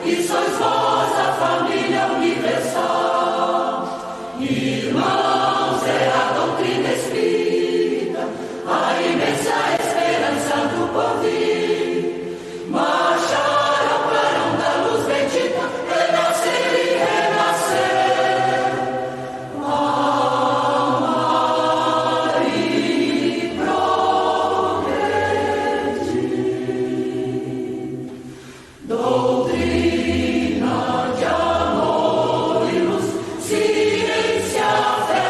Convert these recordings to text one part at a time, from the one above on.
e sois vós a família universal. Irmãos, é a doutrina espírita, a imensa esperança do porvir. Marcharam para da luz bendita, renascer e renascer. Amar e progredir. Doutrina de amor e luz, ciência, fé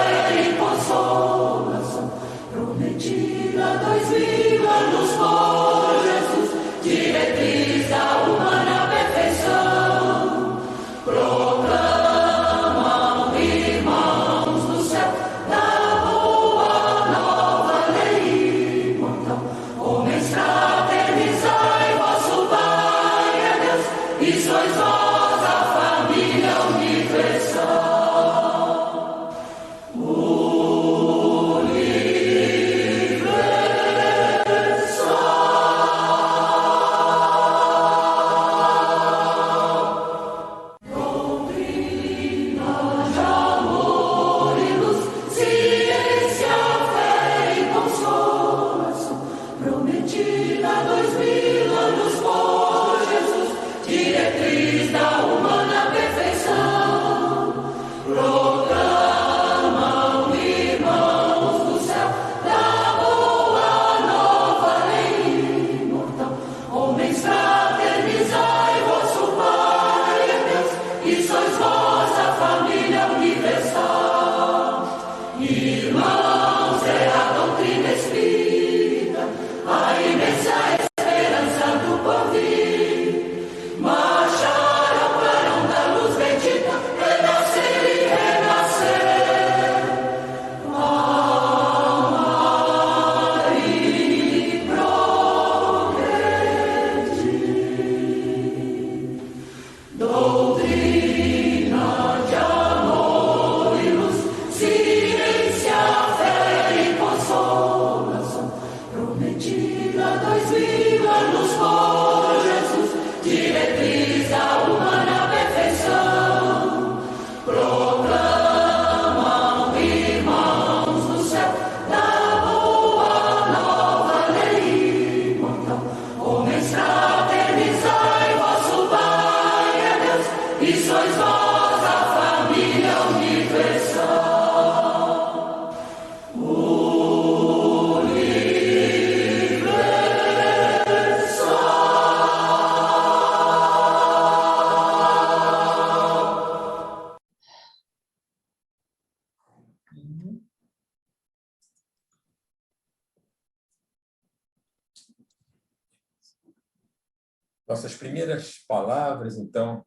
e consolação, prometida 2000 anos por Jesus, diretriz da humana perfeição. Proclamam, irmãos do céu, da boa nova lei imortal. Homens, fraternizai, vosso Pai é Deus, e sois vós a família universal. Doutrina de amor e luz, ciência, fé e consolação, prometida 2000 anos por Jesus, diretriz da humana perfeição. Proclamam, irmãos do céu, da boa nova lei imortal. Homens, fraternizai, vosso Pai é Deus, e sois vós a família universal. Irmãos, é a doutrina espírita, a imensa esperança do porvir. Marcharam para da luz bendita, renascer e renascer. Amar e progredir. Doutrina de amor e luz, ciência, fé e consolação, prometida 2000 anos por Jesus, diretriz da humana perfeição. Proclamam, irmãos do céu, da boa nova lei imortal. Homens, fraternizai, vosso Pai é Deus, e sois vós a família universal. Nossas primeiras palavras, então,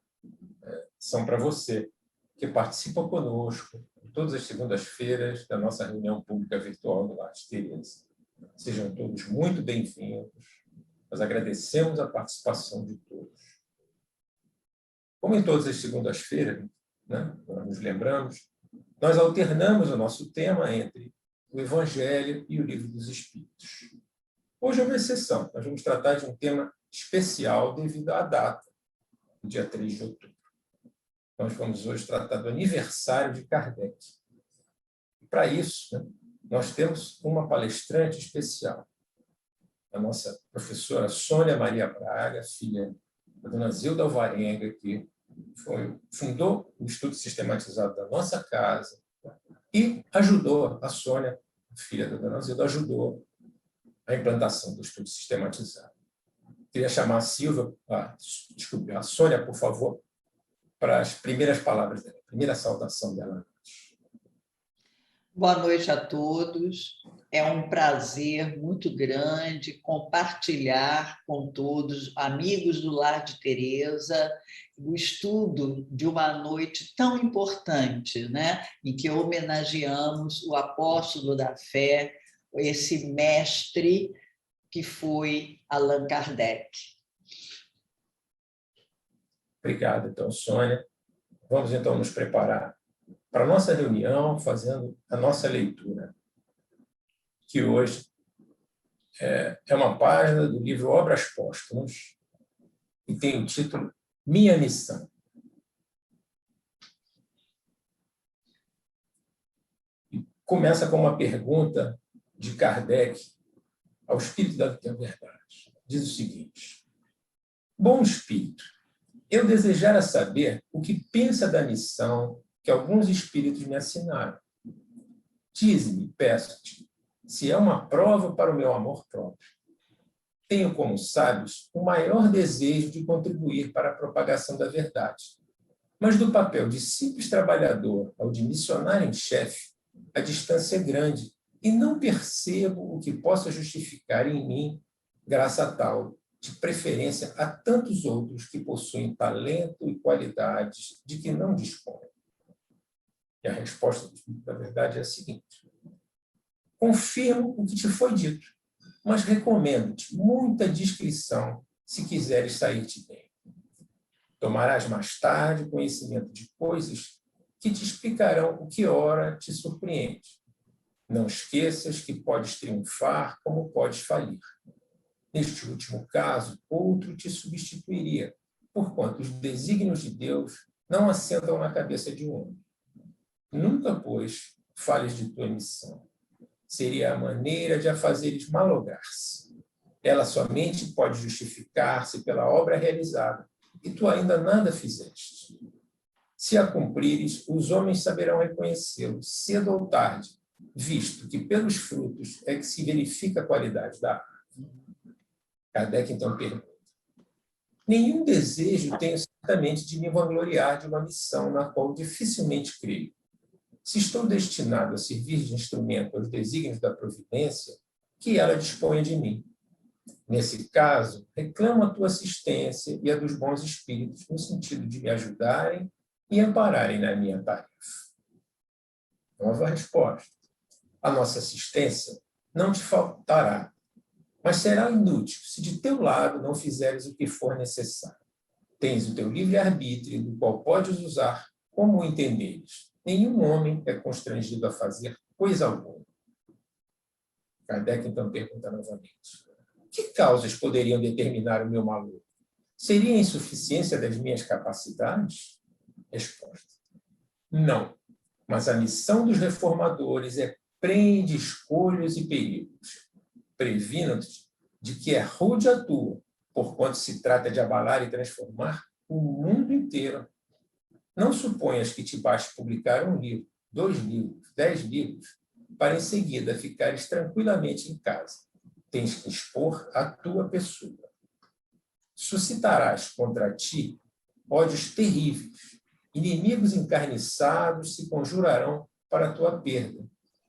são para você, que participa conosco todas as segundas-feiras da nossa reunião pública virtual do Lar de Tereza. Sejam todos muito bem-vindos. Nós agradecemos a participação de todos. Como em todas as segundas-feiras, né, nós nos lembramos, nós alternamos o nosso tema entre o Evangelho e o Livro dos Espíritos. Hoje é uma exceção. Nós vamos tratar de um tema especial devido à data, o dia 3 de outubro. Nós vamos hoje tratar do aniversário de Kardec. E, para isso, né, nós temos uma palestrante especial, a nossa professora Sônia Maria Braga, filha da dona Zilda Alvarenga, que fundou o estudo sistematizado da nossa casa e ajudou a Sônia, filha da dona Zilda, ajudou a implantação do estudo sistematizado. Queria chamar a Sônia, por favor, para as primeiras palavras dela, a primeira saudação dela. Boa noite a todos. É um prazer muito grande compartilhar com todos, amigos do Lar de Tereza, o estudo de uma noite tão importante, né? Em que homenageamos o apóstolo da fé, esse mestre que foi Allan Kardec. Obrigado, então, Sônia. Vamos, então, nos preparar para a nossa reunião, fazendo a nossa leitura, que hoje é uma página do livro Obras Póstumas, e tem o título Minha missão. Começa com uma pergunta de Kardec ao Espírito da Verdade. Diz o seguinte: bom Espírito, eu desejara saber o que pensa da missão que alguns espíritos me assinaram. Dize-me, peço-te, se é uma prova para o meu amor próprio. Tenho, como sabes, o maior desejo de contribuir para a propagação da verdade. Mas do papel de simples trabalhador ao de missionário em chefe, a distância é grande e não percebo o que possa justificar em mim graça tal, de preferência a tantos outros que possuem talento e qualidades de que não dispõem. E a resposta do Espírito da Verdade é a seguinte: confirmo o que te foi dito, mas recomendo-te muita discrição se quiseres sair-te bem. Tomarás mais tarde conhecimento de coisas que te explicarão o que ora te surpreende. Não esqueças que podes triunfar como podes falir. Neste último caso, outro te substituiria, porquanto os desígnios de Deus não assentam na cabeça de um homem. Nunca, pois, fales de tua missão. Seria a maneira de a fazeres malograr-se. Ela somente pode justificar-se pela obra realizada, e tu ainda nada fizeste. Se a cumprires, os homens saberão reconhecê-lo, cedo ou tarde, visto que pelos frutos é que se verifica a qualidade da árvore. Kardec, então, pergunta: nenhum desejo tenho certamente de me vangloriar de uma missão na qual dificilmente creio. Se estou destinado a servir de instrumento aos desígnios da providência, que ela disponha de mim. Nesse caso, reclamo a tua assistência e a dos bons espíritos, no sentido de me ajudarem e ampararem na minha tarefa. Nova resposta: a nossa assistência não te faltará, mas será inútil se de teu lado não fizeres o que for necessário. Tens o teu livre-arbítrio, do qual podes usar como o entenderes. Nenhum homem é constrangido a fazer coisa alguma. Kardec, então, pergunta novamente: que causas poderiam determinar o meu malogro? Seria a insuficiência das minhas capacidades? Resposta: não, mas a missão dos reformadores é prende escolhas e perigos, previno-te de que é rude a tua, porquanto se trata de abalar e transformar o mundo inteiro. Não suponhas que te baste publicar 1 livro, 2 livros, 10 livros, para em seguida ficares tranquilamente em casa. Tens que expor a tua pessoa. Suscitarás contra ti ódios terríveis. Inimigos encarniçados se conjurarão para a tua perda.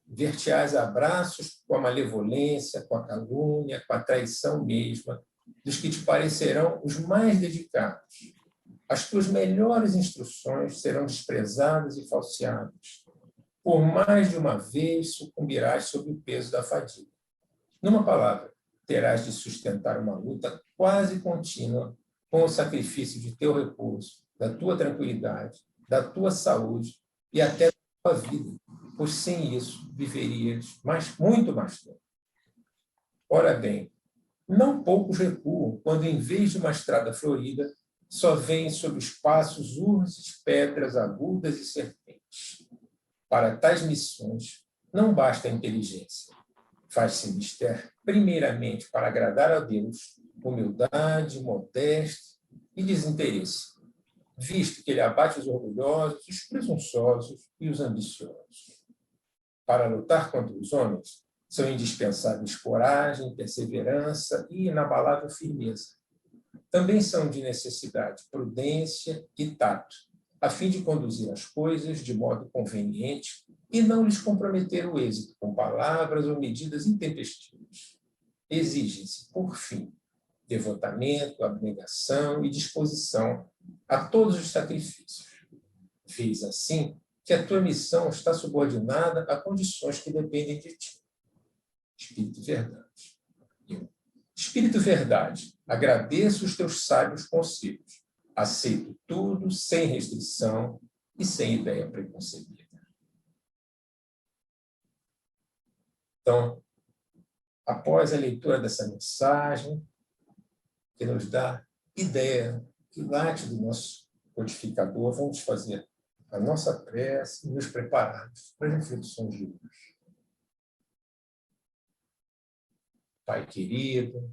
Ver-te-ás abraços com a malevolência, com a calúnia, com a traição mesma, dos que te parecerão os mais dedicados. As tuas melhores instruções serão desprezadas e falseadas. Por mais de uma vez sucumbirás sob o peso da fadiga. Numa palavra, terás de sustentar uma luta quase contínua com o sacrifício de teu repouso, da tua tranquilidade, da tua saúde e até da tua vida, pois sem isso viverias muito mais tempo. Ora bem, não poucos recuam quando, em vez de uma estrada florida, só veem sob os passos urzes, pedras agudas e serpentes. Para tais missões, não basta a inteligência. Faz-se mister, primeiramente, para agradar a Deus, humildade, modéstia e desinteresse, visto que ele abate os orgulhosos, os presunçosos e os ambiciosos. Para lutar contra os homens, são indispensáveis coragem, perseverança e inabalável firmeza. Também são de necessidade prudência e tato, a fim de conduzir as coisas de modo conveniente e não lhes comprometer o êxito com palavras ou medidas intempestivas. Exigem-se, por fim, devotamento, abnegação e disposição a todos os sacrifícios. Vês, assim, que a tua missão está subordinada a condições que dependem de ti. Espírito Verdade. Espírito Verdade, agradeço os teus sábios conselhos. Aceito tudo sem restrição e sem ideia preconcebida. Então, após a leitura dessa mensagem, que nos dá ideia quilate do nosso codificador, vamos fazer a nossa prece e nos prepararmos para as reflexões de hoje. Pai querido,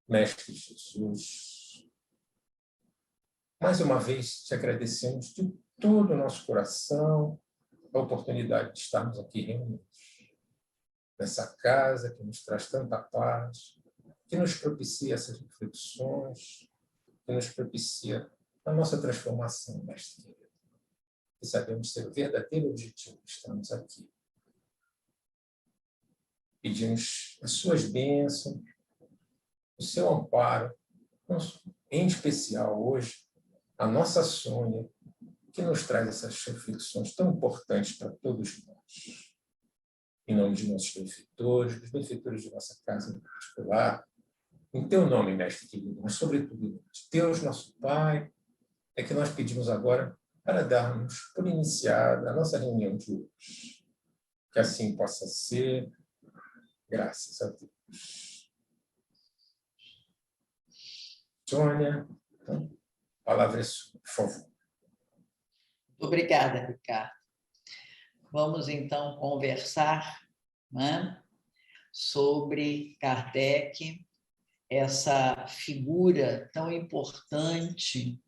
Mestre Jesus, mais uma vez te agradecemos de todo o nosso coração a oportunidade de estarmos aqui reunidos, nessa casa que nos traz tanta paz, que nos propicia essas reflexões, que nos propicia a nossa transformação, Mestre querido. E sabemos ser o verdadeiro objetivo que estamos aqui. Pedimos as suas bênçãos, o seu amparo, em especial hoje, a nossa Sônia, que nos traz essas reflexões tão importantes para todos nós. Em nome de nossos benfeitores, dos benfeitores de nossa casa em particular, em teu nome, Mestre querido, mas sobretudo de Deus, nosso Pai, é que nós pedimos agora para darmos por iniciada a nossa reunião de hoje. Que assim possa ser, graças a Deus. Sônia, então, a palavra é sua, por favor. Obrigada, Ricardo. Vamos, então, conversar, né, sobre Kardec, essa figura tão importante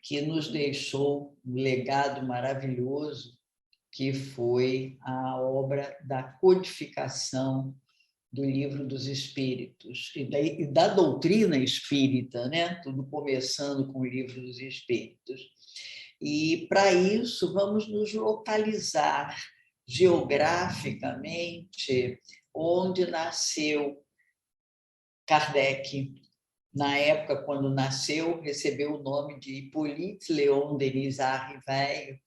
que nos deixou um legado maravilhoso, que foi a obra da codificação do Livro dos Espíritos e da doutrina espírita, né? Tudo começando com o Livro dos Espíritos. E, para isso, vamos nos localizar geograficamente onde nasceu Kardec. Na época, quando nasceu, recebeu o nome de Hippolyte Léon Denis Arrivay.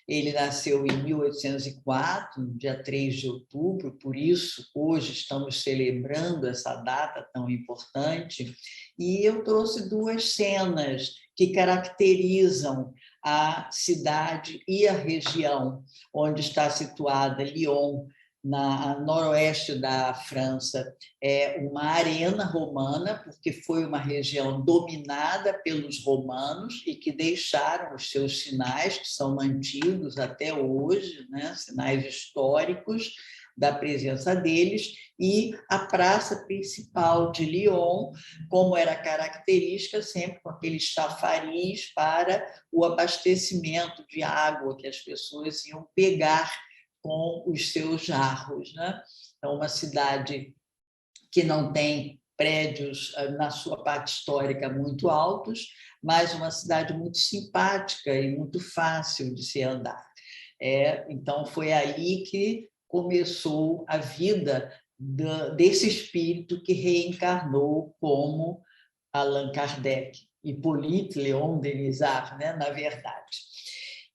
Ele nasceu em 1804, no dia 3 de outubro, por isso hoje estamos celebrando essa data tão importante. E eu trouxe duas cenas que caracterizam a cidade e a região onde está situada Lyon, na noroeste da França. É uma arena romana, porque foi uma região dominada pelos romanos e que deixaram os seus sinais, que são mantidos até hoje, né? Sinais históricos da presença deles, e a praça principal de Lyon, como era característica, sempre com aquele chafariz para o abastecimento de água que as pessoas iam pegar com os seus jarros, né? Então, uma cidade que não tem prédios na sua parte histórica muito altos, mas uma cidade muito simpática e muito fácil de se andar. Então, foi aí que começou a vida desse espírito que reencarnou como Allan Kardec, Hippolyte Léon Denis Arrivay, né, na verdade.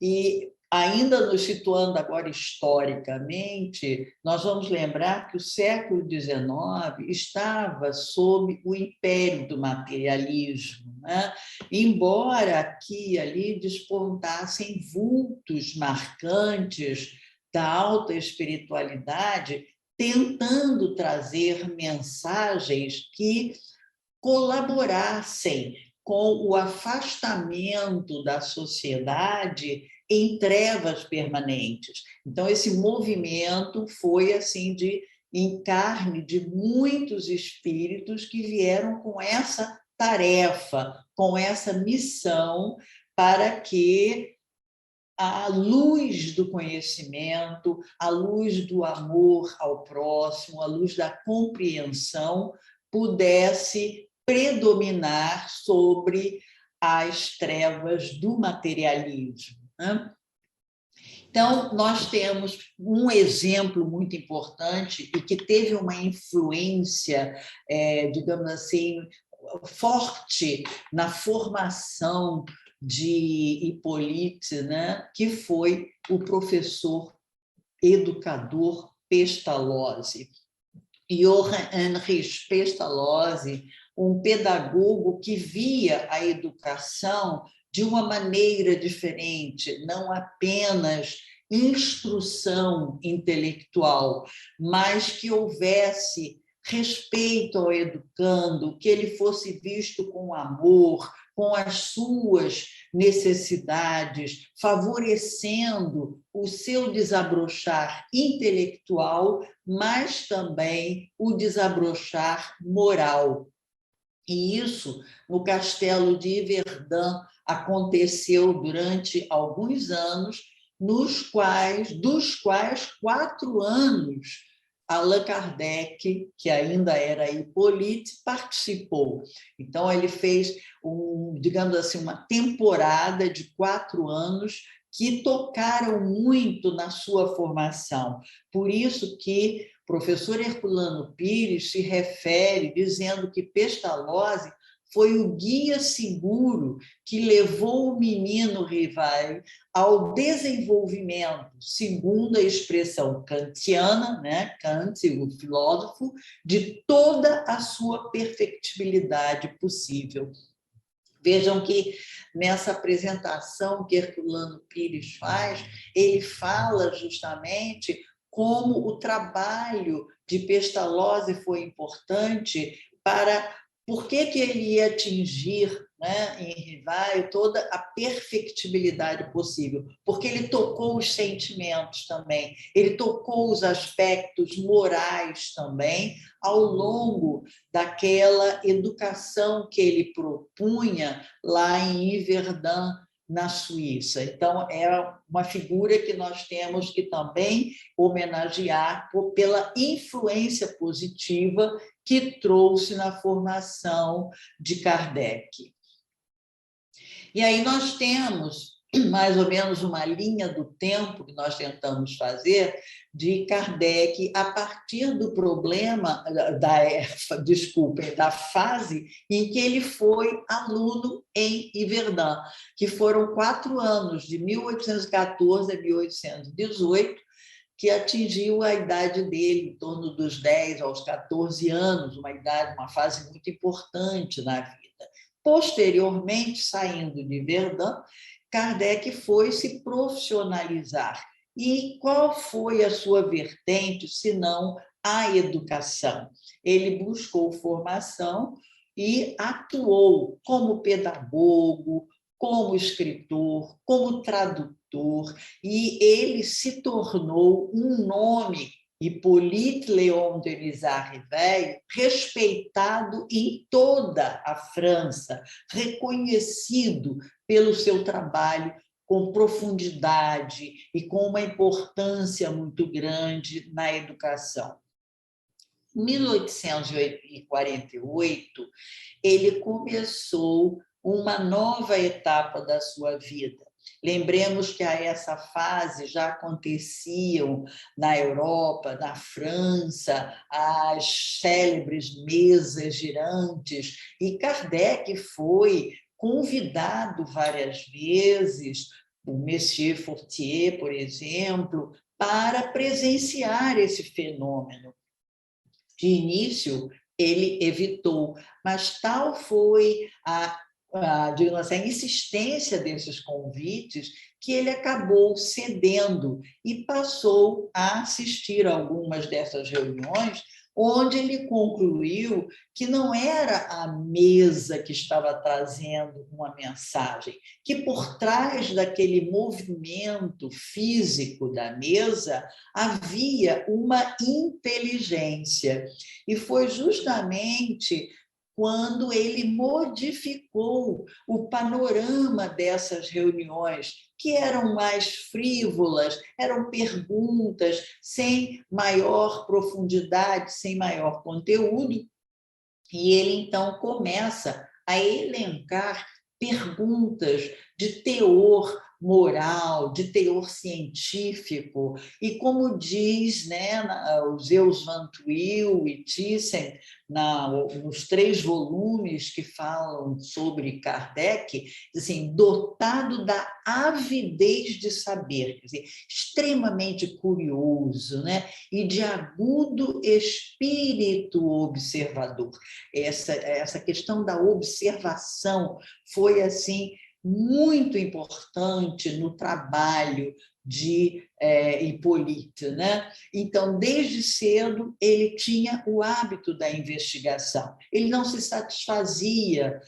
E, ainda nos situando agora historicamente, nós vamos lembrar que o século XIX estava sob o império do materialismo, né? Embora aqui e ali despontassem vultos marcantes da alta espiritualidade, tentando trazer mensagens que colaborassem com o afastamento da sociedade em trevas permanentes. Então, esse movimento foi assim de encarne de muitos espíritos que vieram com essa tarefa, com essa missão, para que a luz do conhecimento, a luz do amor ao próximo, a luz da compreensão pudesse predominar sobre as trevas do materialismo, né? Então, nós temos um exemplo muito importante e que teve uma influência, digamos assim, forte na formação de Hippolyte, né? Que foi o professor educador Pestalozzi. Johann Heinrich Pestalozzi, um pedagogo que via a educação de uma maneira diferente, não apenas instrução intelectual, mas que houvesse respeito ao educando, que ele fosse visto com amor, com as suas necessidades, favorecendo o seu desabrochar intelectual, mas também o desabrochar moral. E isso, no castelo de Yverdun, aconteceu durante alguns anos, dos quais 4 anos Allan Kardec, que ainda era Hippolyte, participou. Então, ele fez, digamos assim, uma temporada de 4 anos que tocaram muito na sua formação. Por isso que o professor Herculano Pires se refere dizendo que Pestalozzi foi o guia seguro que levou o menino Rivail ao desenvolvimento, segundo a expressão kantiana, né? Kant, o filósofo, de toda a sua perfectibilidade possível. Vejam que nessa apresentação que Herculano Pires faz, ele fala justamente como o trabalho de Pestalozzi foi importante para por que ele ia atingir, né, em Rivail toda a perfectibilidade possível? Porque ele tocou os sentimentos também, ele tocou os aspectos morais também, ao longo daquela educação que ele propunha lá em Yverdun, na Suíça. Então, é uma figura que nós temos que também homenagear pela influência positiva que trouxe na formação de Kardec. E aí nós temos mais ou menos uma linha do tempo que nós tentamos fazer de Kardec a partir do problema, da fase em que ele foi aluno em Yverdun, que foram 4 anos, de 1814 a 1818, que atingiu a idade dele, em torno dos 10 aos 14 anos, uma fase muito importante na vida. Posteriormente, saindo de Verdun, Kardec foi se profissionalizar. E qual foi a sua vertente, senão a educação? Ele buscou formação e atuou como pedagogo, como escritor, como tradutor, e ele se tornou um nome, Hippolyte Léon Denis Rivail, respeitado em toda a França, reconhecido pelo seu trabalho com profundidade e com uma importância muito grande na educação. Em 1848, ele começou uma nova etapa da sua vida. Lembremos que a essa fase já aconteciam na Europa, na França, as célebres mesas girantes, e Kardec foi convidado várias vezes, o Monsieur Fortier, por exemplo, para presenciar esse fenômeno. De início, ele evitou, mas tal foi digamos assim, a insistência desses convites que ele acabou cedendo e passou a assistir a algumas dessas reuniões, onde ele concluiu que não era a mesa que estava trazendo uma mensagem, que por trás daquele movimento físico da mesa havia uma inteligência. E foi justamente quando ele modificou o panorama dessas reuniões, que eram mais frívolas, eram perguntas sem maior profundidade, sem maior conteúdo, e ele então começa a elencar perguntas de teor moral, de teor científico, e como diz, né, os Zeus Van Tuyl e Thyssen, nos 3 volumes que falam sobre Kardec, assim, dotado da avidez de saber, quer dizer, extremamente curioso, né, e de agudo espírito observador. Essa questão da observação foi, assim, muito importante no trabalho de Hippolyte, né? Então, desde cedo, ele tinha o hábito da investigação. Ele não se satisfazia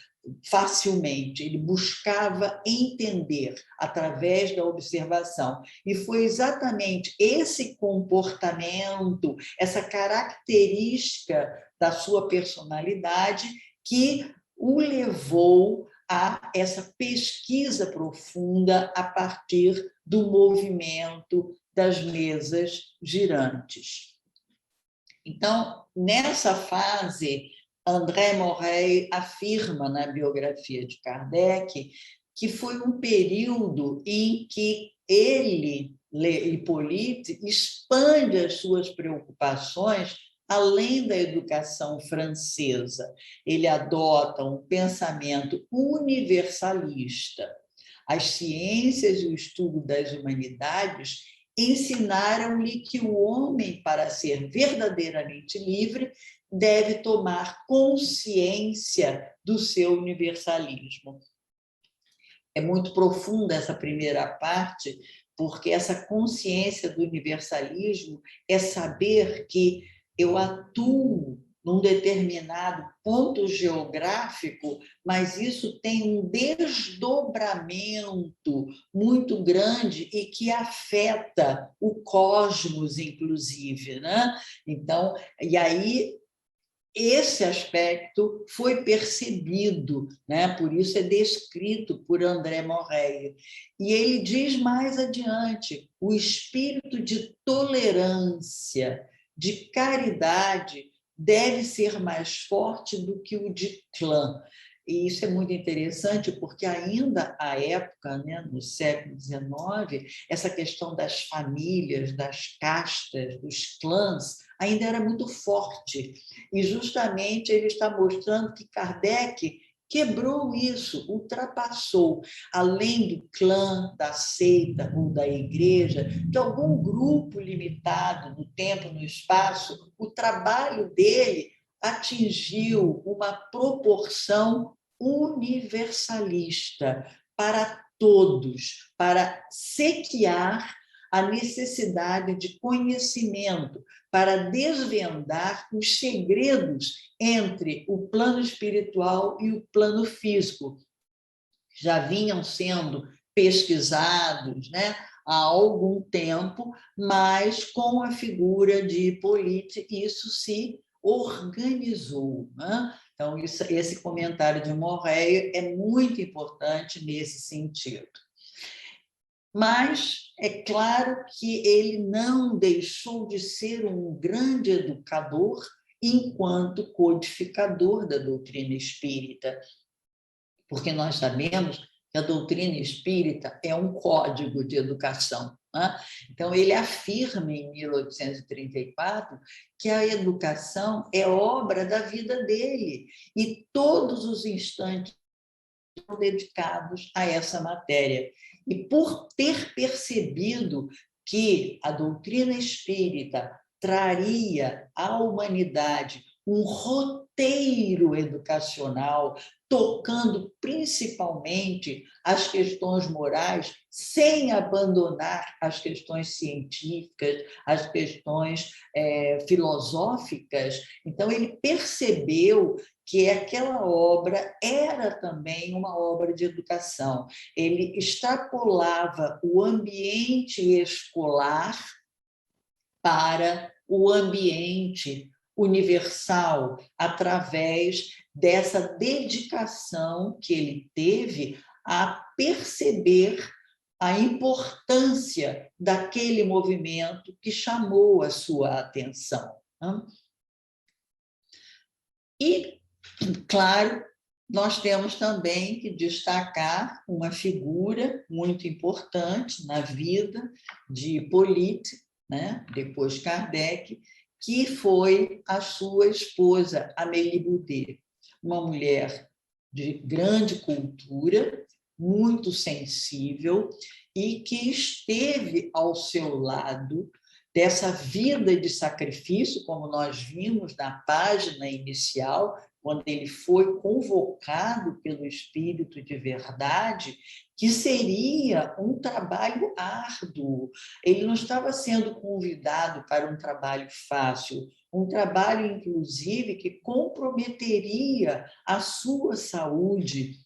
facilmente, ele buscava entender através da observação. E foi exatamente esse comportamento, essa característica da sua personalidade que o levou a essa pesquisa profunda a partir do movimento das mesas girantes. Então, nessa fase, André Morey afirma na biografia de Kardec que foi um período em que ele, Hippolyte, expande as suas preocupações além da educação francesa. Ele adota um pensamento universalista. As ciências e o estudo das humanidades ensinaram-lhe que o homem, para ser verdadeiramente livre, deve tomar consciência do seu universalismo. É muito profunda essa primeira parte, porque essa consciência do universalismo é saber que eu atuo num determinado ponto geográfico, mas isso tem um desdobramento muito grande e que afeta o cosmos, inclusive, né? Então, e aí esse aspecto foi percebido, né? Por isso é descrito por André Morey. E ele diz mais adiante, o espírito de tolerância, de caridade, deve ser mais forte do que o de clã. E isso é muito interessante, porque ainda à época, né, no século XIX, essa questão das famílias, das castas, dos clãs, ainda era muito forte. E justamente ele está mostrando que Kardec quebrou isso, ultrapassou, além do clã, da seita ou da igreja, de algum grupo limitado no tempo, no espaço, o trabalho dele atingiu uma proporção universalista para todos, para sequear a necessidade de conhecimento, para desvendar os segredos entre o plano espiritual e o plano físico. Já vinham sendo pesquisados, né, há algum tempo, mas com a figura de Hippolyte isso se organizou, né? Então, esse comentário de Morey é muito importante nesse sentido. Mas é claro que ele não deixou de ser um grande educador enquanto codificador da doutrina espírita, porque nós sabemos que a doutrina espírita é um código de educação, né? Então, ele afirma em 1834 que a educação é obra da vida dele e todos os instantes são dedicados a essa matéria. E por ter percebido que a doutrina espírita traria à humanidade um roteiro educacional, tocando principalmente as questões morais, sem abandonar as questões científicas, as questões filosóficas. Então, ele percebeu que aquela obra era também uma obra de educação. Ele extrapolava o ambiente escolar para o ambiente universal, através dessa dedicação que ele teve a perceber a importância daquele movimento que chamou a sua atenção. E, claro, nós temos também que destacar uma figura muito importante na vida de Hippolyte, né? Depois Kardec, que foi a sua esposa, Amélie Boudet, uma mulher de grande cultura, muito sensível e que esteve ao seu lado dessa vida de sacrifício, como nós vimos na página inicial, quando ele foi convocado pelo Espírito de verdade, que seria um trabalho árduo. Ele não estava sendo convidado para um trabalho fácil, um trabalho, inclusive, que comprometeria a sua saúde,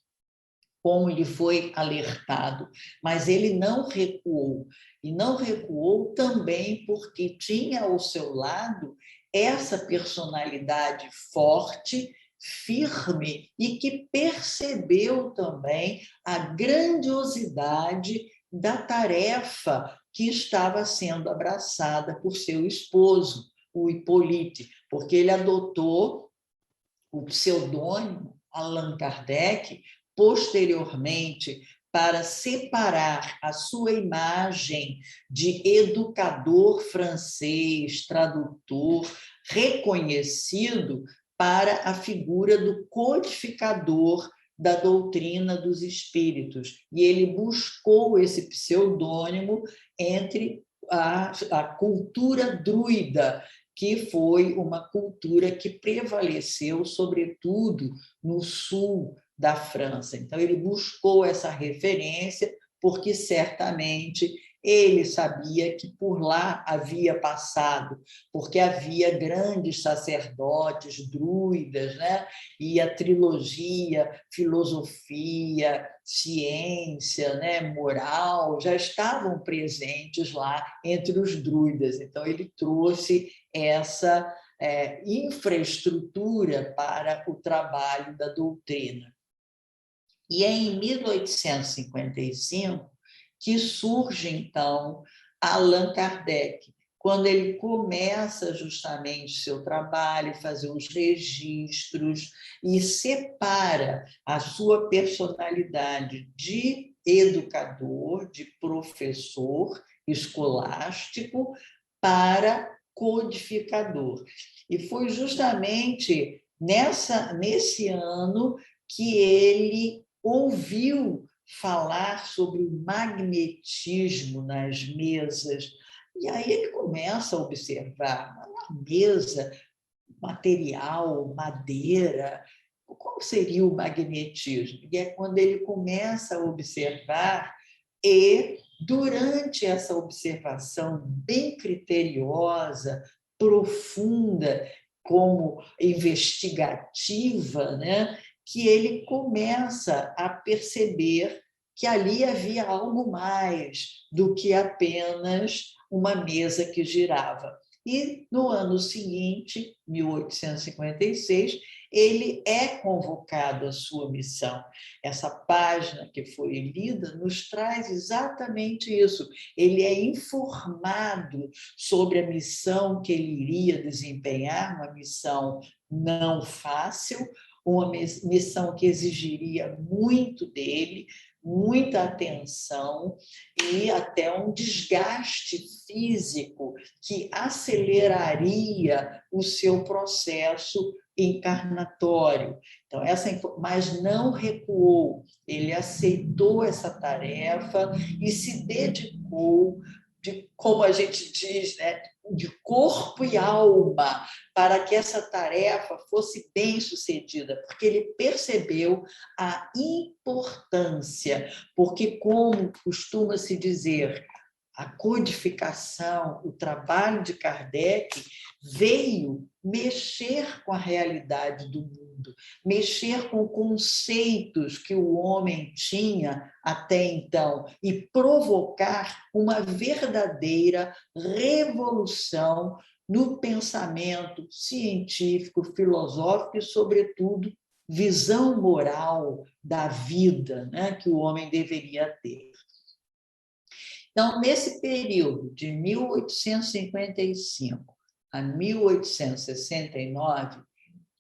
como ele foi alertado. Mas ele não recuou. E não recuou também porque tinha ao seu lado essa personalidade forte, firme e que percebeu também a grandiosidade da tarefa que estava sendo abraçada por seu esposo, o Hippolyte, porque ele adotou o pseudônimo Allan Kardec posteriormente para separar a sua imagem de educador francês, tradutor, reconhecido, para a figura do codificador da doutrina dos espíritos. E ele buscou esse pseudônimo entre a cultura druida, que foi uma cultura que prevaleceu, sobretudo, no sul da França. Então, ele buscou essa referência porque, certamente, ele sabia que por lá havia passado, porque havia grandes sacerdotes, druidas, né? E a trilogia, filosofia, ciência, né? Moral, já estavam presentes lá entre os druidas. Então, ele trouxe essa infraestrutura para o trabalho da doutrina. E é em 1855 que surge, então, Allan Kardec, quando ele começa justamente seu trabalho, fazer os registros e separa a sua personalidade de educador, de professor escolástico, para codificador. E foi justamente nesse ano que ele ouviu falar sobre o magnetismo nas mesas. E aí ele começa a observar uma mesa, material, madeira, qual seria o magnetismo? E é quando ele começa a observar e, durante essa observação bem criteriosa, profunda, como investigativa, né, que ele começa a perceber que ali havia algo mais do que apenas uma mesa que girava. E, no ano seguinte, 1856, ele é convocado à sua missão. Essa página que foi lida nos traz exatamente isso. Ele é informado sobre a missão que ele iria desempenhar, uma missão não fácil, uma missão que exigiria muito dele, muita atenção e até um desgaste físico que aceleraria o seu processo encarnatório. Então, mas não recuou, ele aceitou essa tarefa e se dedicou, como a gente diz, né, de corpo e alma, para que essa tarefa fosse bem-sucedida, porque ele percebeu a importância, porque, como costuma-se dizer, a codificação, o trabalho de Kardec veio mexer com a realidade do mundo, mexer com conceitos que o homem tinha até então e provocar uma verdadeira revolução no pensamento científico, filosófico e, sobretudo, visão moral da vida, né, que o homem deveria ter. Então, nesse período de 1855 a 1869,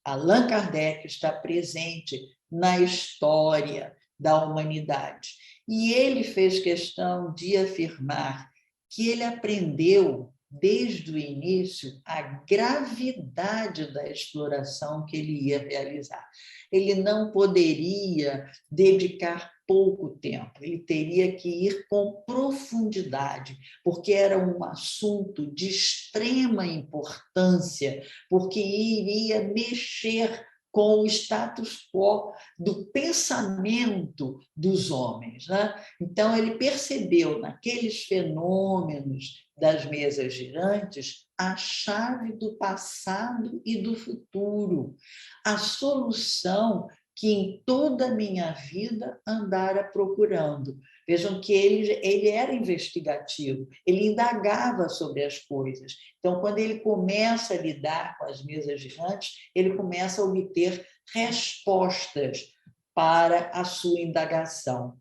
Allan Kardec está presente na história da humanidade. E ele fez questão de afirmar que ele aprendeu, desde o início, a gravidade da exploração que ele ia realizar. Ele não poderia dedicar pouco tempo, ele teria que ir com profundidade, porque era um assunto de extrema importância, porque iria mexer com o status quo do pensamento dos homens, né? Então, ele percebeu naqueles fenômenos das mesas girantes a chave do passado e do futuro, a solução que em toda a minha vida andara procurando. Vejam que ele era investigativo, ele indagava sobre as coisas. Então, quando ele começa a lidar com as mesas girantes, ele começa a obter respostas para a sua indagação.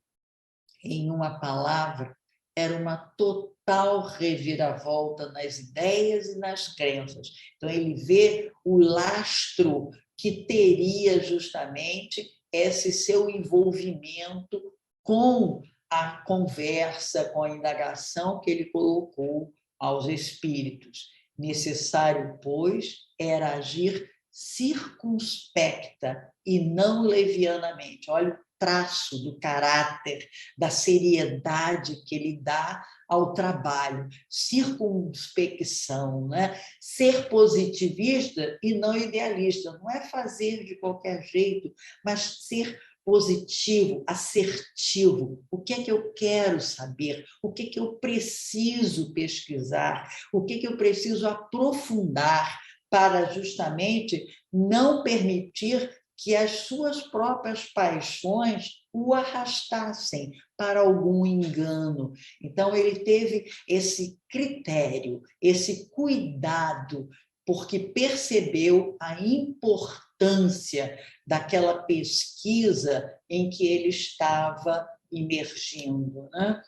Em uma palavra, era uma total reviravolta nas ideias e nas crenças. Então, ele vê o lastro que teria justamente esse seu envolvimento com a conversa, com a indagação que ele colocou aos espíritos. Necessário, pois, era agir circunspecta e não levianamente. Olha o traço do caráter, da seriedade que ele dá ao trabalho, circunspecção, né? Ser positivista e não idealista, não é fazer de qualquer jeito, mas ser positivo, assertivo. O que é que eu quero saber? O que é que eu preciso pesquisar? O que é que eu preciso aprofundar para justamente não permitir que as suas próprias paixões o arrastassem para algum engano. Então, ele teve esse critério, esse cuidado, porque percebeu a importância daquela pesquisa em que ele estava imergindo, né?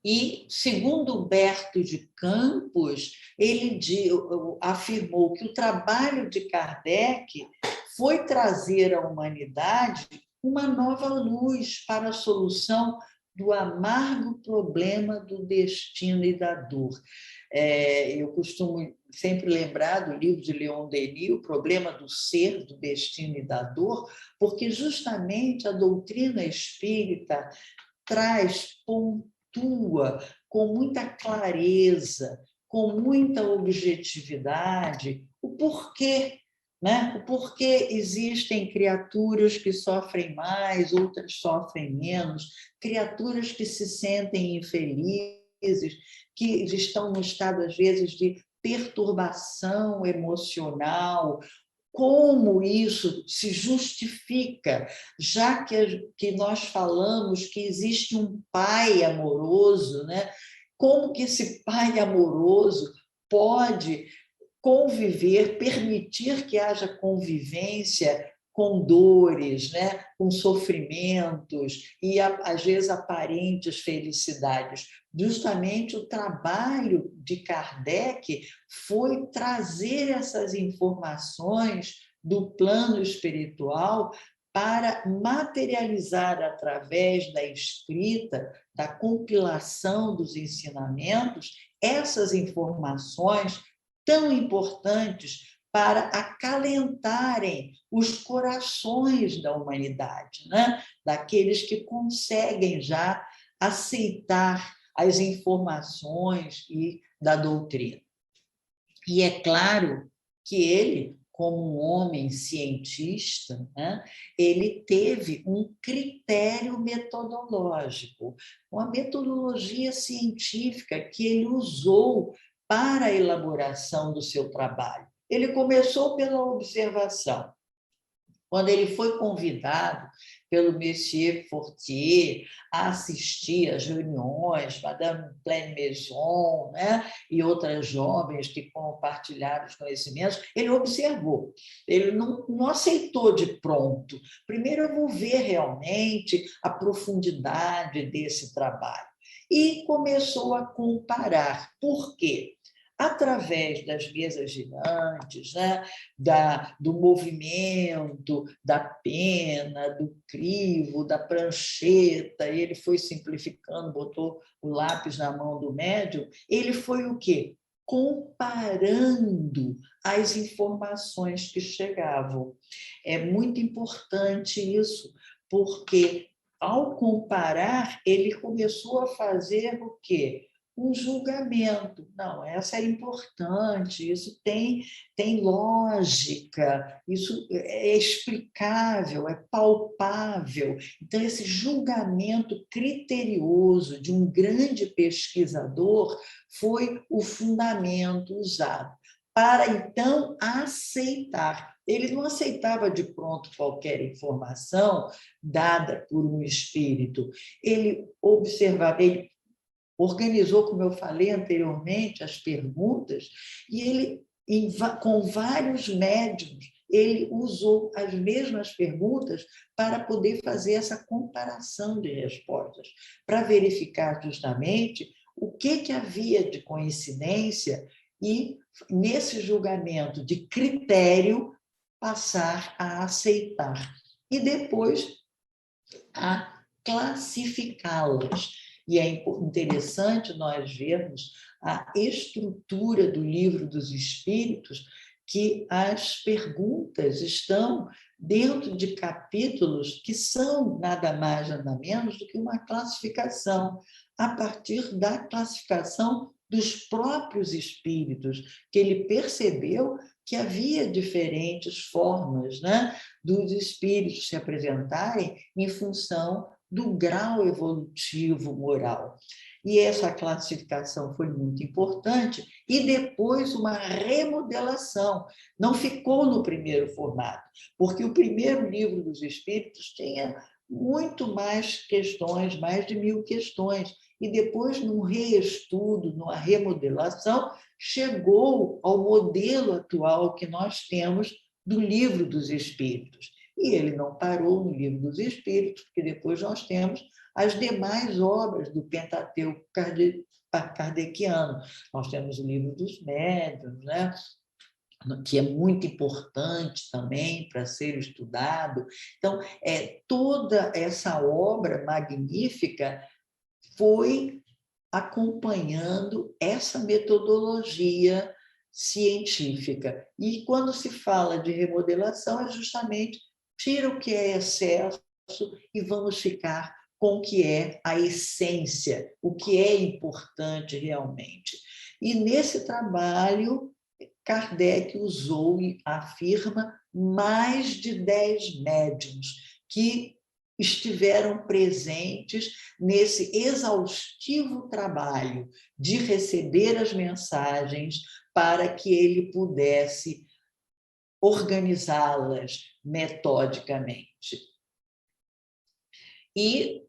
E, segundo Humberto de Campos, ele afirmou que o trabalho de Kardec foi trazer à humanidade uma nova luz para a solução do amargo problema do destino e da dor. Eu costumo sempre lembrar do livro de Leon Denis, O Problema do Ser, do Destino e da Dor, porque justamente a doutrina espírita pontua com muita clareza, com muita objetividade, o porquê, né? O porquê existem criaturas que sofrem mais, outras sofrem menos, criaturas que se sentem infelizes, que estão no estado, às vezes, de perturbação emocional. Como isso se justifica, já que nós falamos que existe um pai amoroso, né? Como que esse pai amoroso pode conviver, permitir que haja convivência com dores, né? Com sofrimentos e, às vezes, aparentes felicidades. Justamente o trabalho de Kardec foi trazer essas informações do plano espiritual para materializar através da escrita, da compilação dos ensinamentos, essas informações tão importantes para acalentarem os corações da humanidade, né? Daqueles que conseguem já aceitar as informações da doutrina. E é claro que ele, como um homem cientista, né, ele teve um critério metodológico, uma metodologia científica que ele usou para a elaboração do seu trabalho. Ele começou pela observação. Quando ele foi convidado pelo Monsieur Fortier a assistir às reuniões, Madame Pleine Maison, né, e outras jovens que compartilharam os conhecimentos, ele observou, ele não aceitou de pronto. Primeiro eu vou ver realmente a profundidade desse trabalho. E começou a comparar. Por quê? Através das mesas girantes, né? Do movimento, da pena, do crivo, da prancheta, ele foi simplificando, botou o lápis na mão do médium, ele foi o quê? Comparando as informações que chegavam. É muito importante isso, porque, ao comparar, ele começou a fazer o quê? um julgamento. Não, essa é importante, isso tem lógica, isso é explicável, é palpável. Então, esse julgamento criterioso de um grande pesquisador foi o fundamento usado para, então, aceitar. Ele não aceitava de pronto qualquer informação dada por um espírito. Ele observava, ele organizou, como eu falei anteriormente, as perguntas, e ele, com vários médiuns, ele usou as mesmas perguntas para poder fazer essa comparação de respostas, para verificar justamente o que havia de coincidência e, nesse julgamento de critério, passar a aceitar e depois a classificá-las. E é interessante nós vermos a estrutura do Livro dos Espíritos, que as perguntas estão dentro de capítulos que são nada mais, nada menos do que uma classificação, a partir da classificação dos próprios espíritos, que ele percebeu que havia diferentes formas, né, dos espíritos se apresentarem em função do grau evolutivo moral. E essa classificação foi muito importante, e depois uma remodelação. Não ficou no primeiro formato, porque o primeiro Livro dos Espíritos tinha muito mais questões, mais de 1000 questões, e depois, num reestudo, numa remodelação, chegou ao modelo atual que nós temos do Livro dos Espíritos. E ele não parou no Livro dos Espíritos, porque depois nós temos as demais obras do Pentateuco kardeciano. Nós temos o Livro dos Médiuns, né? Que é muito importante também para ser estudado. Então, toda essa obra magnífica foi acompanhando essa metodologia científica. E quando se fala de remodelação, é justamente tira o que é excesso e vamos ficar com o que é a essência, o que é importante realmente. E nesse trabalho, Kardec usou e afirma mais de 10 médiuns que estiveram presentes nesse exaustivo trabalho de receber as mensagens para que ele pudesse organizá-las metodicamente. E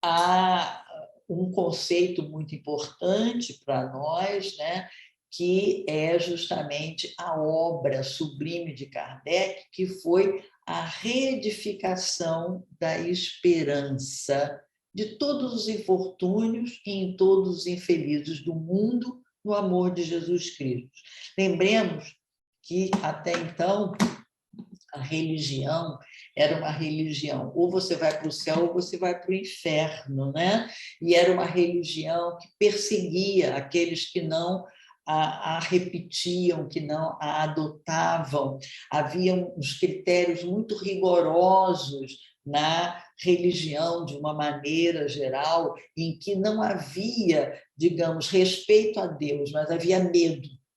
há um conceito muito importante para nós, né, que é justamente a obra sublime de Kardec, que foi a reedificação da esperança de todos os infortúnios e em todos os infelizes do mundo no amor de Jesus Cristo. Lembremos que, até então, a religião era uma religião, ou você vai para o céu ou você vai para o inferno, né? E era uma religião que perseguia aqueles que não a repetiam, que não a adotavam. Havia uns critérios muito rigorosos na religião, de uma maneira geral, em que não havia, digamos, respeito a Deus, mas havia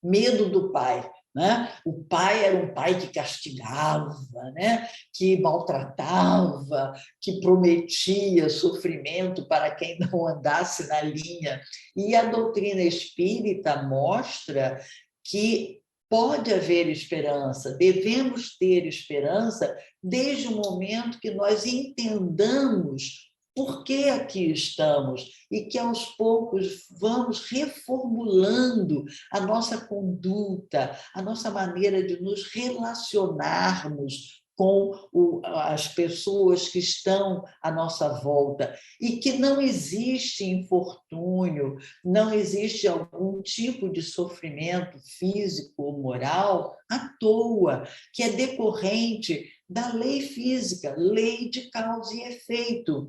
medo do Pai. Né? O pai era um pai que castigava, né? Que maltratava, que prometia sofrimento para quem não andasse na linha. E a doutrina espírita mostra que pode haver esperança, devemos ter esperança desde o momento que nós entendamos por que aqui estamos e que, aos poucos, vamos reformulando a nossa conduta, a nossa maneira de nos relacionarmos com as pessoas que estão à nossa volta e que não existe infortúnio, não existe algum tipo de sofrimento físico ou moral à toa, que é decorrente da lei física, lei de causa e efeito.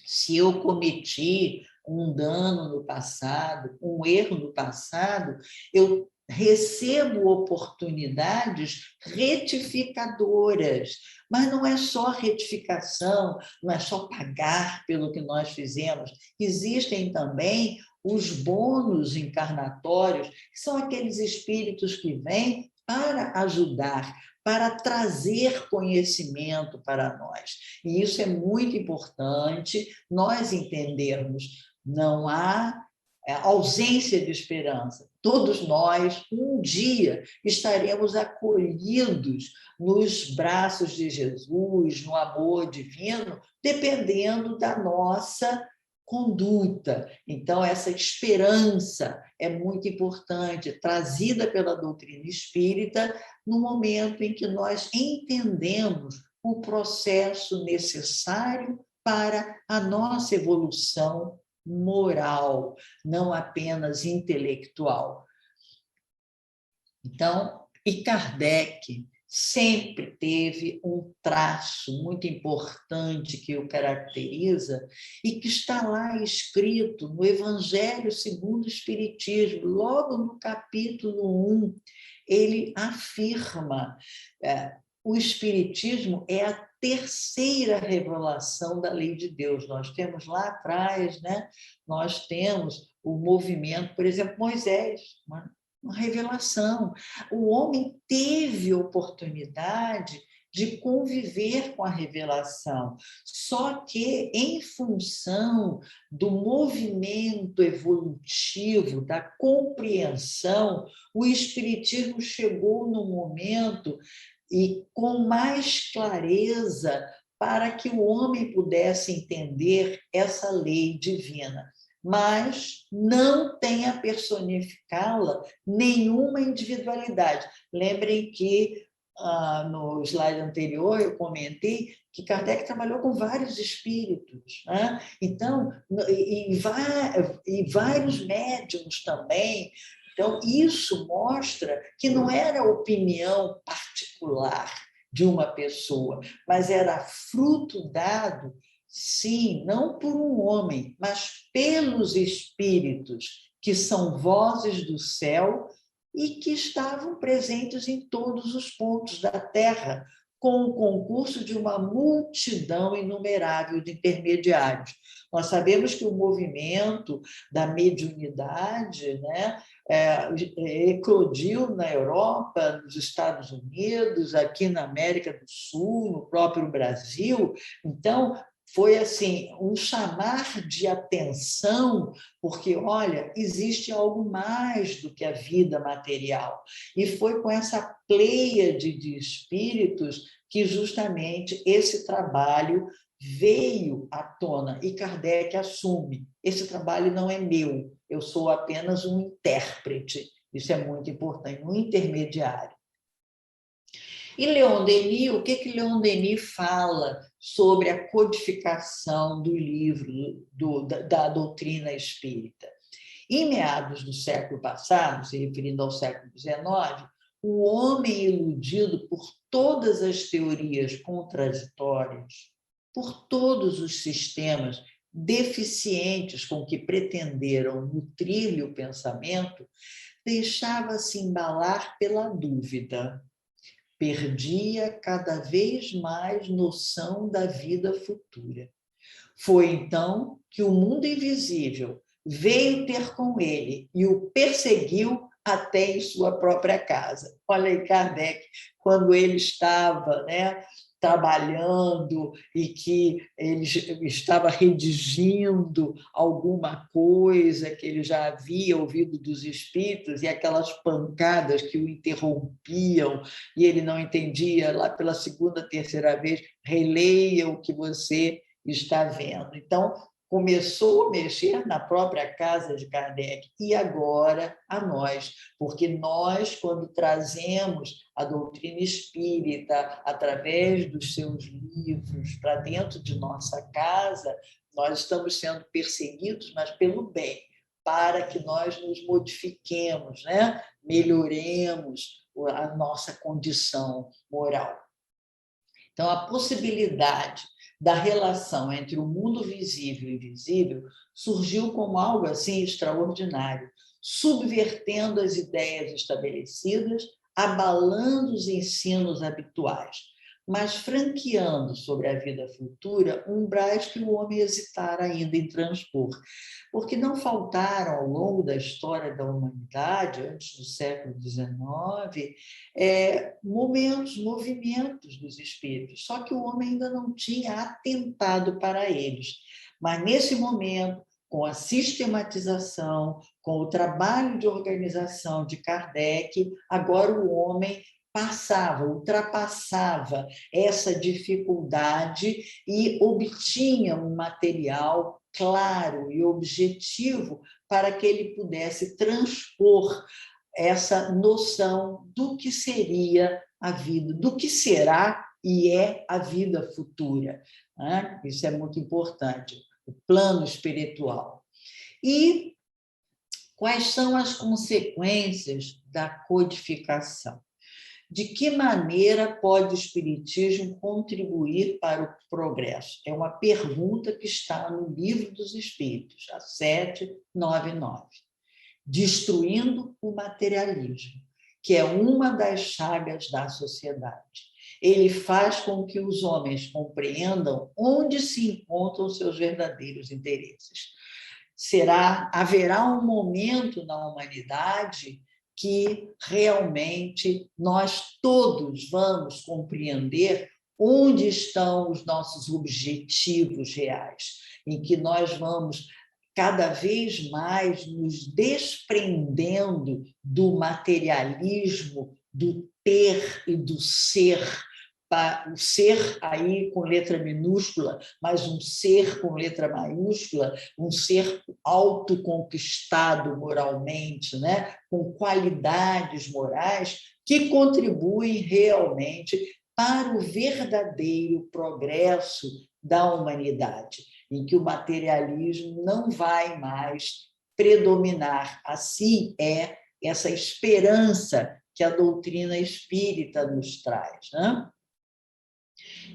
Se eu cometi um dano no passado, um erro no passado, eu recebo oportunidades retificadoras, mas não é só retificação, não é só pagar pelo que nós fizemos. Existem também os bônus encarnatórios, que são aqueles espíritos que vêm para ajudar, para trazer conhecimento para nós. E isso é muito importante nós entendermos. Não há ausência de esperança. Todos nós, um dia, estaremos acolhidos nos braços de Jesus, no amor divino, dependendo da nossa conduta. Então, essa esperança é muito importante, trazida pela doutrina espírita, no momento em que nós entendemos o processo necessário para a nossa evolução moral, não apenas intelectual. Então, e Kardec sempre teve um traço muito importante que o caracteriza e que está lá escrito no Evangelho segundo o Espiritismo, logo no capítulo 1, ele afirma: o Espiritismo é a terceira revelação da lei de Deus. Nós temos lá atrás, né? Nós temos o movimento, por exemplo, Moisés, uma revelação. O homem teve oportunidade de conviver com a revelação, só que em função do movimento evolutivo, da compreensão, o Espiritismo chegou no momento e com mais clareza para que o homem pudesse entender essa lei divina, mas não tem a personificá-la nenhuma individualidade. Lembrem que no slide anterior eu comentei que Kardec trabalhou com vários espíritos, né? Então, e vários médiuns também. Então, isso mostra que não era opinião particular de uma pessoa, mas era fruto dado, sim, não por um homem, mas pelos espíritos, que são vozes do céu e que estavam presentes em todos os pontos da Terra, com o concurso de uma multidão inumerável de intermediários. Nós sabemos que o movimento da mediunidade, né, eclodiu na Europa, nos Estados Unidos, aqui na América do Sul, no próprio Brasil. Então, foi assim um chamar de atenção, porque, olha, existe algo mais do que a vida material. E foi com essa pleiade de espíritos que justamente esse trabalho veio à tona, e Kardec assume: esse trabalho não é meu, eu sou apenas um intérprete. Isso é muito importante, um intermediário. E Leon Denis, o que Leon Denis fala sobre a codificação do livro, da doutrina espírita? Em meados do século passado, se referindo ao século XIX, o homem iludido por todas as teorias contraditórias, por todos os sistemas deficientes com que pretenderam nutrir-lhe o pensamento, deixava-se embalar pela dúvida. Perdia cada vez mais noção da vida futura. Foi então que o mundo invisível veio ter com ele e o perseguiu até em sua própria casa. Olha aí, Kardec, quando ele estava, né, trabalhando e que ele estava redigindo alguma coisa que ele já havia ouvido dos espíritos, e aquelas pancadas que o interrompiam e ele não entendia, lá pela segunda, terceira vez: releia o que você está vendo. Então, começou a mexer na própria casa de Kardec, e agora a nós, porque nós, quando trazemos a doutrina espírita através dos seus livros para dentro de nossa casa, nós estamos sendo perseguidos, mas pelo bem, para que nós nos modifiquemos, né? Melhoremos a nossa condição moral. Então, a possibilidade da relação entre o mundo visível e invisível surgiu como algo assim extraordinário. subvertendo as ideias estabelecidas, abalando os ensinos habituais, mas franqueando sobre a vida futura umbrais que o homem hesitara ainda em transpor. Porque não faltaram, ao longo da história da humanidade, antes do século XIX, momentos, movimentos dos espíritos, só que o homem ainda não tinha atentado para eles. Mas, nesse momento, com a sistematização, com o trabalho de organização de Kardec, agora o homem ultrapassava essa dificuldade e obtinha um material claro e objetivo para que ele pudesse transpor essa noção do que seria a vida, do que será e é a vida futura. Isso é muito importante, o plano espiritual. E quais são as consequências da codificação? De que maneira pode o Espiritismo contribuir para o progresso? É uma pergunta que está no Livro dos Espíritos, a 799. Destruindo o materialismo, que é uma das chagas da sociedade. Ele faz com que os homens compreendam onde se encontram seus verdadeiros interesses. Haverá um momento na humanidade que realmente nós todos vamos compreender onde estão os nossos objetivos reais, em que nós vamos cada vez mais nos desprendendo do materialismo, do ter e do ser, o ser aí com letra minúscula, mas um ser com letra maiúscula, um ser autoconquistado moralmente, né? Com qualidades morais que contribuem realmente para o verdadeiro progresso da humanidade, em que o materialismo não vai mais predominar. Assim é essa esperança que a doutrina espírita nos traz, né?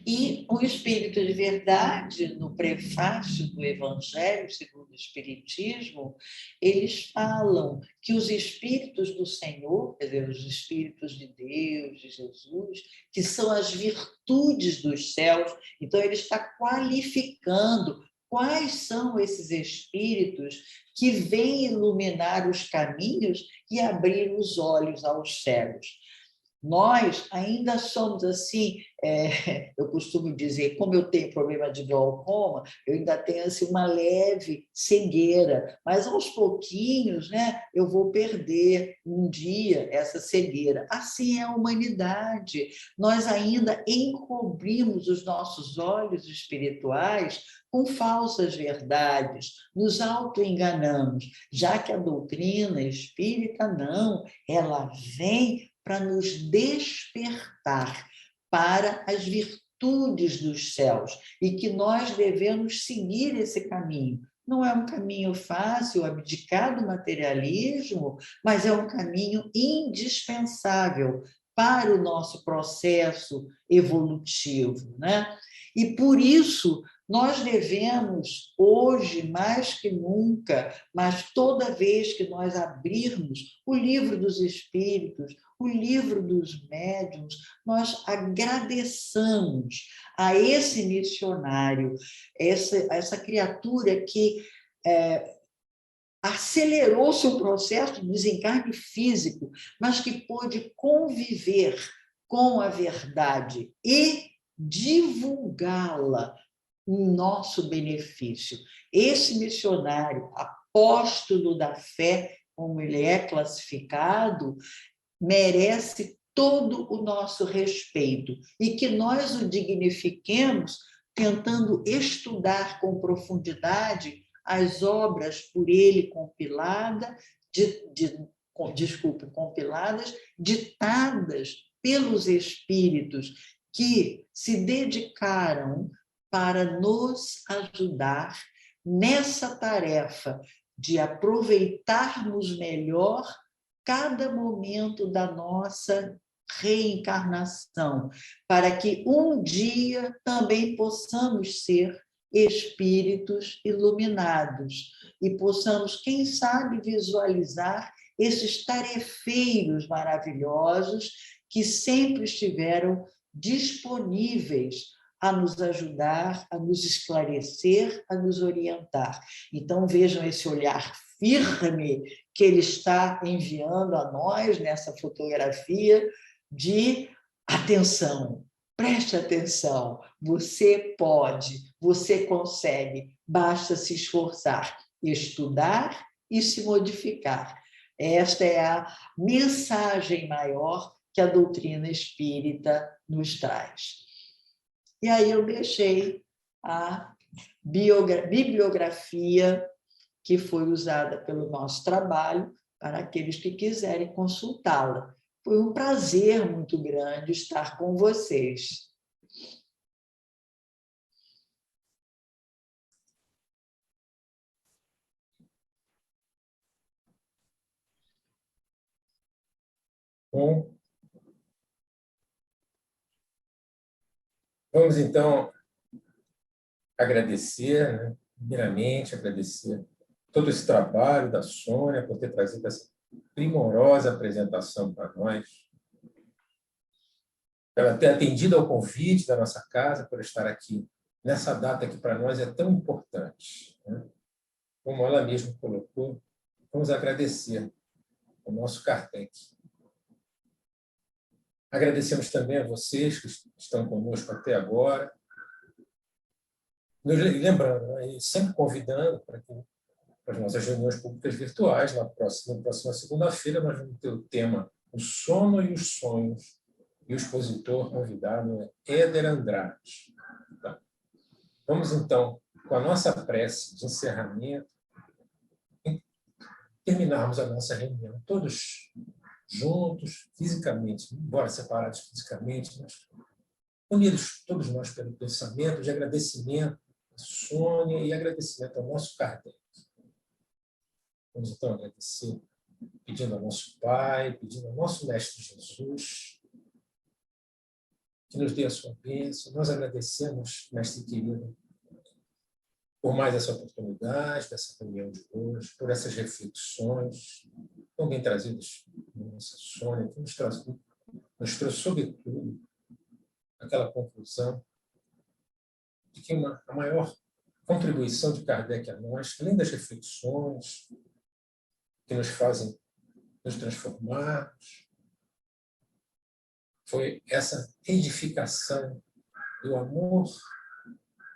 E o Espírito de Verdade, no prefácio do Evangelho segundo o Espiritismo, eles falam que os Espíritos do Senhor, quer dizer, os Espíritos de Deus, de Jesus, que são as virtudes dos céus, então ele está qualificando quais são esses Espíritos que vêm iluminar os caminhos e abrir os olhos aos cegos. Nós ainda somos assim, eu costumo dizer, como eu tenho problema de glaucoma, eu ainda tenho assim, uma leve cegueira, mas aos pouquinhos, né, eu vou perder um dia essa cegueira. Assim é a humanidade. Nós ainda encobrimos os nossos olhos espirituais com falsas verdades, nos auto-enganamos, já que a doutrina espírita não, ela vem para nos despertar para as virtudes dos céus e que nós devemos seguir esse caminho. Não é um caminho fácil, abdicar do materialismo, mas é um caminho indispensável para o nosso processo evolutivo, né? E por isso nós devemos, hoje mais que nunca, mas toda vez que nós abrirmos o Livro dos Espíritos, o Livro dos Médiuns, nós agradeçamos a esse missionário, essa criatura que acelerou seu processo de desencarne físico, mas que pôde conviver com a verdade e divulgá-la em nosso benefício. Esse missionário, apóstolo da fé, como ele é classificado, merece todo o nosso respeito e que nós o dignifiquemos tentando estudar com profundidade as obras por ele compiladas, ditadas pelos espíritos que se dedicaram para nos ajudar nessa tarefa de aproveitarmos melhor cada momento da nossa reencarnação, para que um dia também possamos ser espíritos iluminados e possamos, quem sabe, visualizar esses tarefeiros maravilhosos que sempre estiveram disponíveis a nos ajudar, a nos esclarecer, a nos orientar. Então, vejam esse olhar firme que ele está enviando a nós nessa fotografia de atenção, preste atenção, você pode, você consegue, basta se esforçar, estudar e se modificar. Esta é a mensagem maior que a doutrina espírita nos traz. E aí eu deixei a bibliografia que foi usada pelo nosso trabalho para aqueles que quiserem consultá-la. Foi um prazer muito grande estar com vocês. Bom, vamos então agradecer, né? Primeiramente, agradecer todo esse trabalho da Sônia por ter trazido essa primorosa apresentação para nós, ela ter atendido ao convite da nossa casa por estar aqui nessa data que para nós é tão importante, né? Como ela mesma colocou, vamos agradecer ao nosso Kardec. Agradecemos também a vocês que estão conosco até agora. Lembrando, né, sempre convidando para as nossas reuniões públicas virtuais, na próxima segunda-feira, nós vamos ter o tema O Sono e os Sonhos, e o expositor convidado é Éder Andrade. Tá? Vamos, então, com a nossa prece de encerramento, terminarmos a nossa reunião, todos juntos, fisicamente, embora separados fisicamente, mas unidos todos nós pelo pensamento de agradecimento à Sônia e agradecimento ao nosso Kardec. Vamos, então, agradecer, pedindo ao nosso Pai, pedindo ao nosso Mestre Jesus, que nos dê a sua bênção. Nós agradecemos, Mestre querido, por mais essa oportunidade, dessa reunião de hoje, por essas reflexões, tão bem trazidas por nossa Sônia, que nos trouxe, sobretudo, aquela conclusão de que a maior contribuição de Kardec a nós, além das reflexões que nos fazem nos transformarmos, foi essa edificação do amor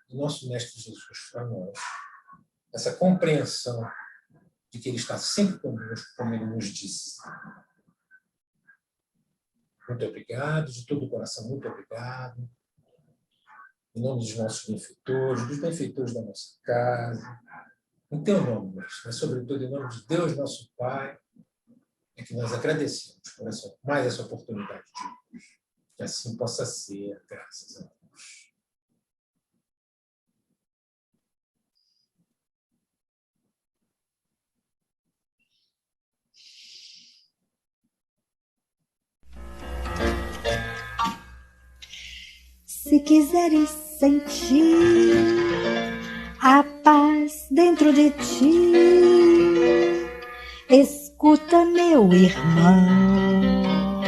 do nosso Mestre Jesus para nós, essa compreensão de que Ele está sempre conosco, como Ele nos disse. Muito obrigado, de todo o coração, muito obrigado. Em nome dos nossos benfeitores, dos benfeitores da nossa casa, em teu nome, mas sobretudo em nome de Deus, nosso Pai, é que nós agradecemos por mais essa oportunidade de hoje. Que assim possa ser, graças a Deus. Se quiseres sentir a paz dentro de ti, escuta, meu irmão.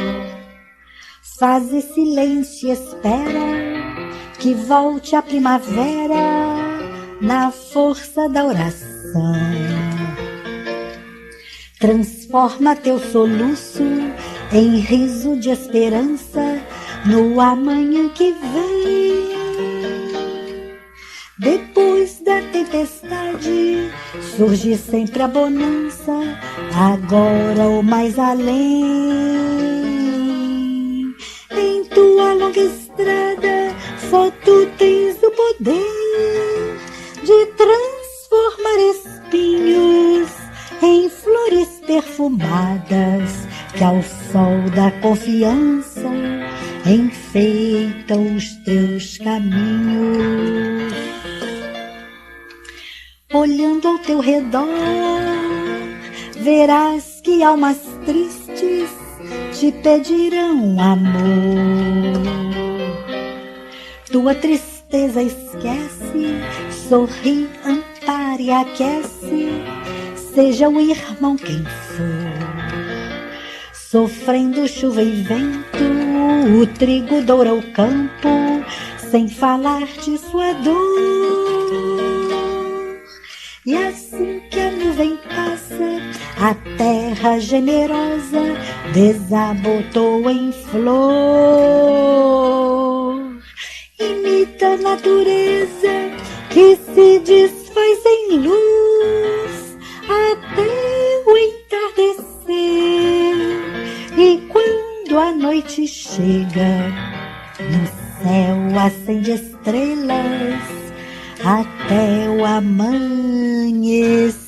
Faze silêncio e espera que volte a primavera na força da oração. Transforma teu soluço em riso de esperança no amanhã que vem. Depois da tempestade surge sempre a bonança, agora ou mais além. Em tua longa estrada só tu tens o poder de transformar espinhos em flores perfumadas que ao sol da confiança enfeitam os teus caminhos. Olhando ao teu redor, verás que almas tristes te pedirão amor. Tua tristeza esquece, sorri, ampara e aquece, seja o irmão quem for. Sofrendo chuva e vento, o trigo doura o campo, sem falar de sua dor. E assim que a nuvem passa, a terra generosa desabotou em flor. Imita a natureza que se desfaz em luz até o entardecer. E quando a noite chega, no céu acende estrelas até o amanhecer.